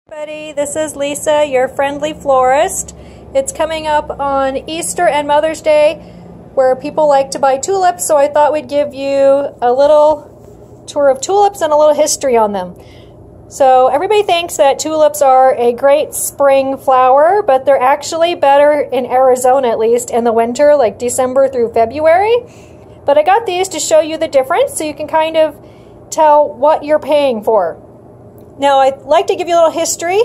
Everybody, this is Lisa, your friendly florist. It's coming up on Easter and Mother's Day where people like to buy tulips, so I thought we'd give you a little tour of tulips and a little history on them. So everybody thinks that tulips are a great spring flower, but they're actually better in Arizona, at least in the winter, like December through February. But I got these to show you the difference so you can kind of tell what you're paying for. Now, I'd like to give you a little history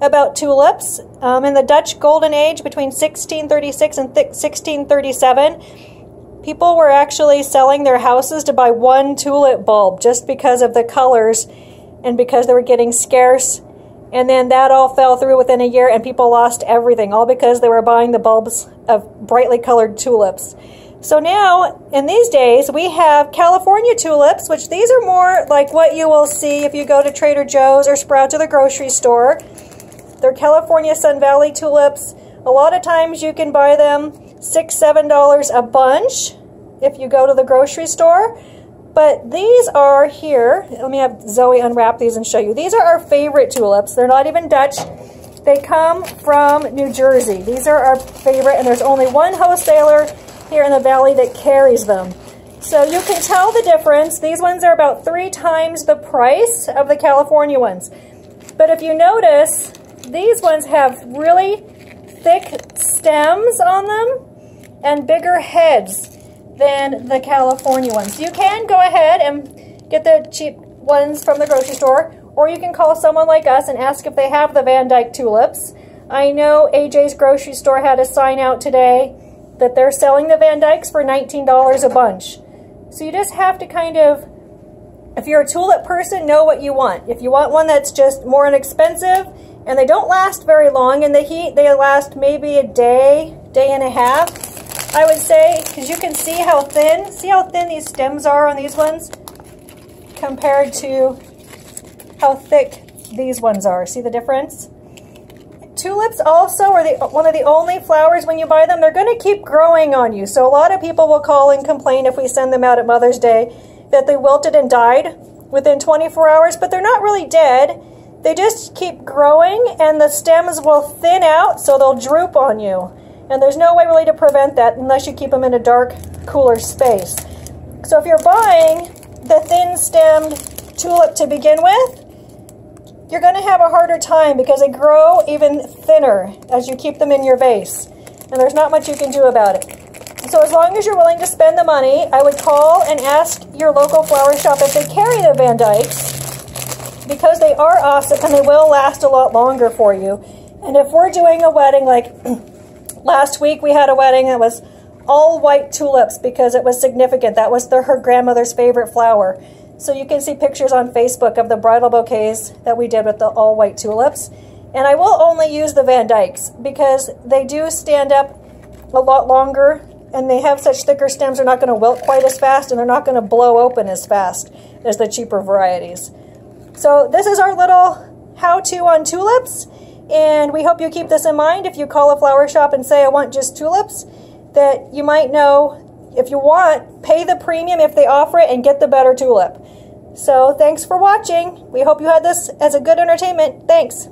about tulips. In the Dutch Golden Age, between 1636 and 1637, people were actually selling their houses to buy one tulip bulb just because of the colors and because they were getting scarce. And then that all fell through within a year and people lost everything, all because they were buying the bulbs of brightly colored tulips. So now, in these days, we have California tulips, which these are more like what you will see if you go to Trader Joe's or Sprouts or the grocery store. They're California Sun Valley tulips. A lot of times you can buy them $6, $7 a bunch if you go to the grocery store. But these are here. Let me have Zoe unwrap these and show you. These are our favorite tulips. They're not even Dutch. They come from New Jersey. These are our favorite, and there's only one wholesaler here in the valley that carries them. So you can tell the difference. These ones are about 3 times the price of the California ones. But if you notice, these ones have really thick stems on them and bigger heads than the California ones. You can go ahead and get the cheap ones from the grocery store, or you can call someone like us and ask if they have the Van Dyke tulips. I know AJ's grocery store had a sign out today that they're selling the Van Dykes for $19 a bunch. So you just have to kind of, if you're a tulip person, know what you want. If you want one that's just more inexpensive, and they don't last very long in the heat, they last maybe a day, day and a half, I would say, because you can see how thin these stems are on these ones compared to how thick these ones are. See the difference? Tulips also are one of the only flowers, when you buy them, they're going to keep growing on you. So a lot of people will call and complain if we send them out at Mother's Day that they wilted and died within 24 hours, but they're not really dead. They just keep growing and the stems will thin out, so they'll droop on you. And there's no way really to prevent that unless you keep them in a dark, cooler space. So if you're buying the thin-stemmed tulip to begin with, you're going to have a harder time because they grow even thinner as you keep them in your vase. And there's not much you can do about it. So as long as you're willing to spend the money, I would call and ask your local flower shop if they carry the Van Dykes, because they are awesome and they will last a lot longer for you. And if we're doing a wedding, like last week we had a wedding that was all white tulips because it was significant. That was her grandmother's favorite flower. So you can see pictures on Facebook of the bridal bouquets that we did with the all-white tulips. And I will only use the Van Dykes because they do stand up a lot longer and they have such thicker stems, they're not going to wilt quite as fast and they're not going to blow open as fast as the cheaper varieties. So this is our little how-to on tulips, and we hope you keep this in mind. If you call a flower shop and say, I want just tulips, that you might know, if you want, pay the premium if they offer it and get the better tulip. So thanks for watching. We hope you had this as a good entertainment. Thanks.